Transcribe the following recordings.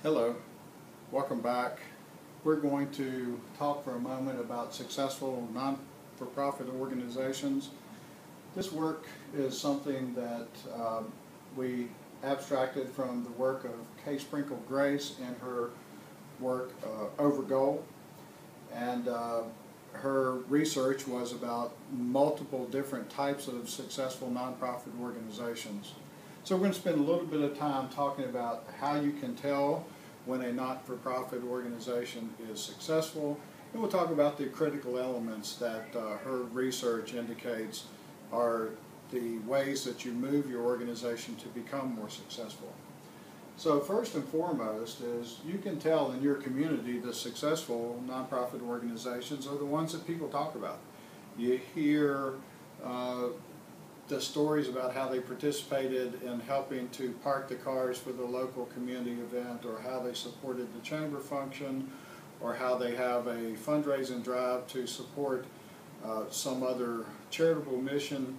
Hello, welcome back. We're going to talk for a moment about successful non-for-profit organizations. This work is something that we abstracted from the work of Kay Sprinkle Grace in her work Over Goal, and her research was about multiple different types of successful nonprofit organizations. So we're going to spend a little bit of time talking about how you can tell when a not-for-profit organization is successful, and we'll talk about the critical elements that her research indicates are the ways that you move your organization to become more successful. So first and foremost is you can tell in your community the successful nonprofit organizations are the ones that people talk about. You hear the stories about how they participated in helping to park the cars for the local community event, or how they supported the chamber function, or how they have a fundraising drive to support some other charitable mission.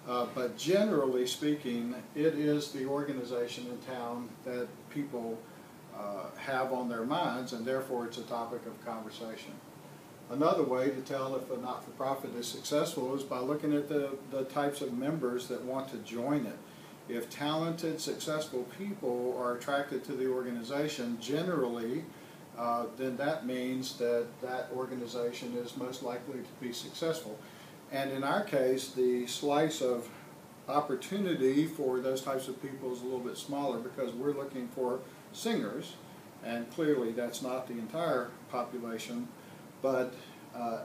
But generally speaking, it is the organization in town that people have on their minds, and therefore it's a topic of conversation. Another way to tell if a not-for-profit is successful is by looking at the types of members that want to join it. If talented, successful people are attracted to the organization, generally, then that means that that organization is most likely to be successful. And in our case, the slice of opportunity for those types of people is a little bit smaller because we're looking for singers, and clearly that's not the entire population. But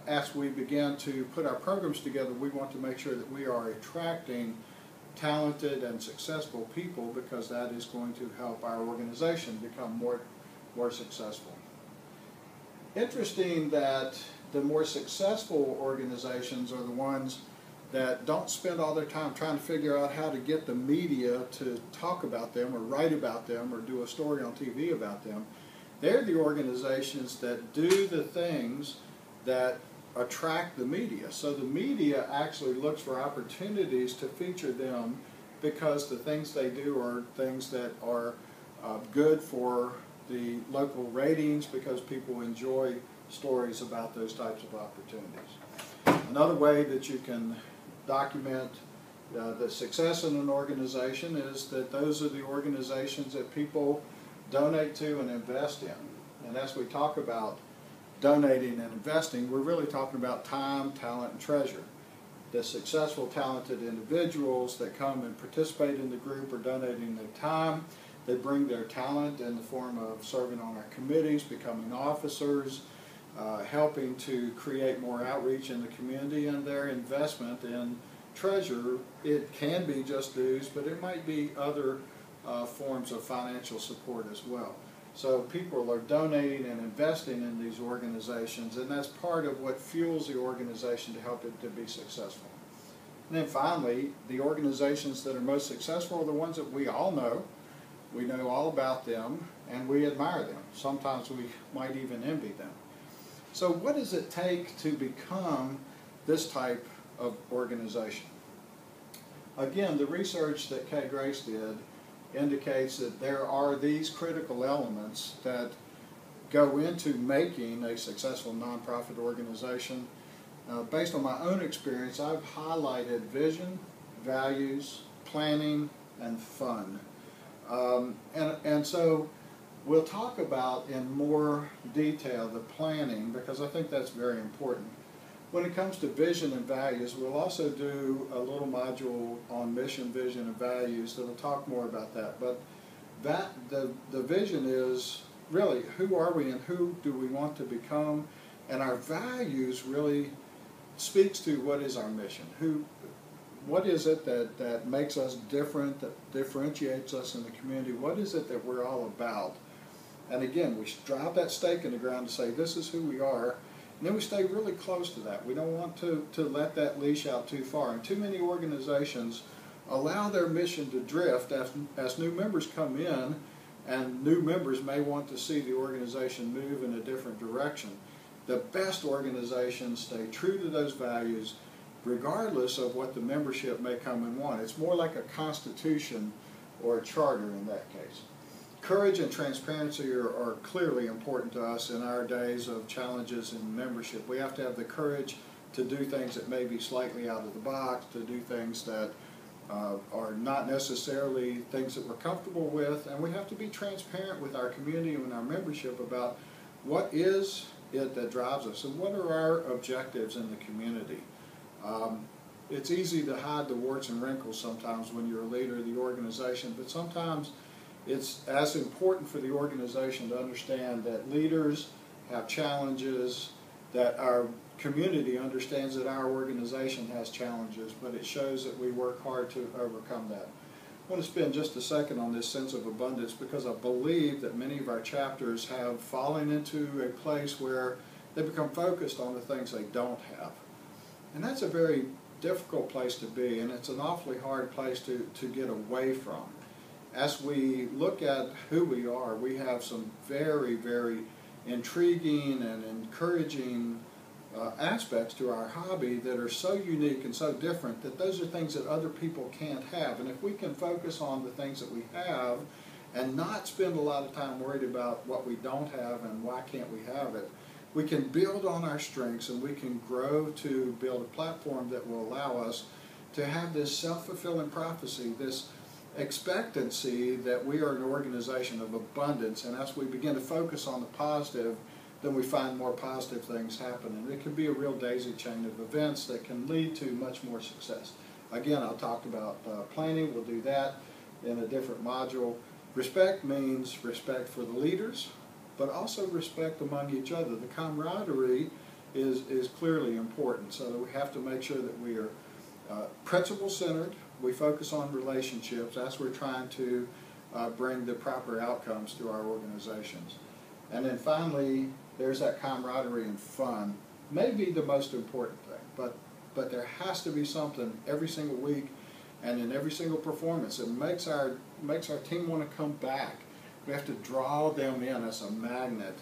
as we begin to put our programs together, we want to make sure that we are attracting talented and successful people, because that is going to help our organization become more successful. Interesting that the more successful organizations are the ones that don't spend all their time trying to figure out how to get the media to talk about them or write about them or do a story on TV about them. They're the organizations that do the things that attract the media. So the media actually looks for opportunities to feature them because the things they do are things that are good for the local ratings, because people enjoy stories about those types of opportunities. Another way that you can document the success in an organization is that those are the organizations that people donate to and invest in. And as we talk about donating and investing, we're really talking about time, talent, and treasure. The successful, talented individuals that come and participate in the group are donating their time. They bring their talent in the form of serving on our committees, becoming officers, helping to create more outreach in the community, and their investment in treasure. It can be just dues, but it might be other forms of financial support as well. So people are donating and investing in these organizations, and that's part of what fuels the organization to help it to be successful. And then finally, the organizations that are most successful are the ones that we all know. We know all about them, and we admire them. Sometimes we might even envy them. So what does it take to become this type of organization? Again, the research that Kay Grace did indicates that there are these critical elements that go into making a successful nonprofit organization. Based on my own experience, I've highlighted vision, values, planning, and fun. And so we'll talk about in more detail the planning, because I think that's very important. When it comes to vision and values, we'll also do a little module on mission, vision, and values that'll talk more about that. But the vision is really who are we and who do we want to become, and our values really speaks to what is our mission. What is it that makes us different, that differentiates us in the community? What is it that we're all about? And again, we drive that stake in the ground to say this is who we are. And then we stay really close to that. We don't want to let that leash out too far. And too many organizations allow their mission to drift as new members come in, and new members may want to see the organization move in a different direction. The best organizations stay true to those values regardless of what the membership may come and want. It's more like a constitution or a charter in that case. Courage and transparency are clearly important to us in our days of challenges in membership. We have to have the courage to do things that may be slightly out of the box, to do things that are not necessarily things that we're comfortable with, and we have to be transparent with our community and our membership about what is it that drives us and what are our objectives in the community. It's easy to hide the warts and wrinkles sometimes when you're a leader of the organization, but sometimes it's as important for the organization to understand that leaders have challenges, that our community understands that our organization has challenges, but it shows that we work hard to overcome that. I want to spend just a second on this sense of abundance because I believe that many of our chapters have fallen into a place where they become focused on the things they don't have. And that's a very difficult place to be, and it's an awfully hard place to get away from. As we look at who we are, we have some very, very intriguing and encouraging aspects to our hobby that are so unique and so different that those are things that other people can't have. And if we can focus on the things that we have and not spend a lot of time worried about what we don't have and why can't we have it, we can build on our strengths and we can grow to build a platform that will allow us to have this self-fulfilling prophecy, this expectancy that we are an organization of abundance, and as we begin to focus on the positive, then we find more positive things happen, and it can be a real daisy chain of events that can lead to much more success. Again, I'll talk about planning. We'll do that in a different module. Respect means respect for the leaders, but also respect among each other. The camaraderie is clearly important, so that we have to make sure that we are principle-centered. We focus on relationships as we're trying to bring the proper outcomes to our organizations. And then finally, there's that camaraderie and fun. Maybe the most important thing, but there has to be something every single week and in every single performance that makes our team want to come back. We have to draw them in as a magnet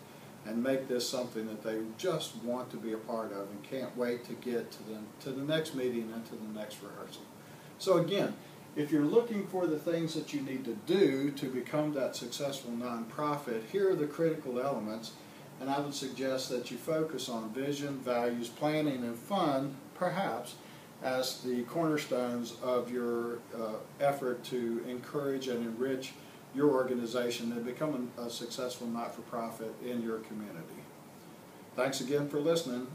and make this something that they just want to be a part of and can't wait to get to the next meeting and to the next rehearsal. So again, if you're looking for the things that you need to do to become that successful nonprofit, here are the critical elements, and I would suggest that you focus on vision, values, planning, and fun, perhaps, as the cornerstones of your effort to encourage and enrich your organization and become a successful not-for-profit in your community. Thanks again for listening.